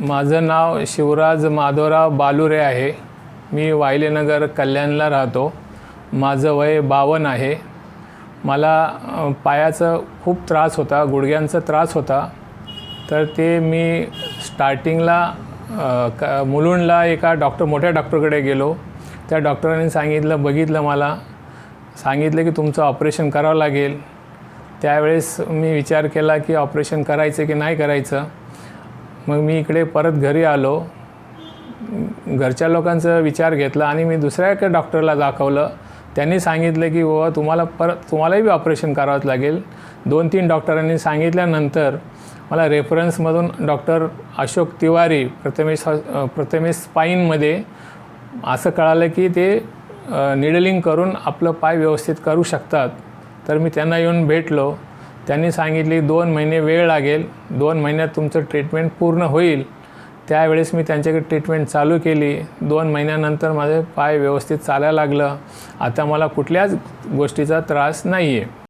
माझं नाव शिवराज माधवराव बालुरे आहे। मी वायलेनगर कल्याणला राहतो। माझं वय 52 आहे। मला पायाचा खूप त्रास होता, गुडघ्यांचा त्रास होता। तर ते मी स्टार्टिंगला मुलुंडला एका मोठ्या डॉक्टरकडे गेलो। त्या डॉक्टरांनी बघितलं मला, सांगितलं की तुमचं ऑपरेशन करावं लागेल। त्यावेळेस मी विचार केला की ऑपरेशन करायचं की नाही करायचं। मग मी इकडे परत घरी आलो। घरच्या लोकांचा विचार घेतला आणि मी दुसऱ्या एका डॉक्टरला दाखवलं। त्यांनी सांगितलं की बाबा तुम्हालाही ऑपरेशन करावंच लागेल। 2-3 डॉक्टरांनी सांगितल्यानंतर मला रेफरन्समधून डॉक्टर अशोक तिवारी प्रथमेश स्पाईनमध्ये असं कळालं की ते निडलिंग करून आपलं पाय व्यवस्थित करू शकतात। तर मी त्यांना येऊन भेटलो। त्यांनी सांगितले 2 महिने वेळ लागेल, 2 महिन्यात तुमचं ट्रीटमेंट पूर्ण होईल। त्यावेळेस मी त्यांच्याकडे ट्रीटमेंट चालू केली। 2 महिन्यानंतर माझे पाय व्यवस्थित चालायला लागलं। आता मला कुठल्याच गोष्टीचा त्रास नाही आहे।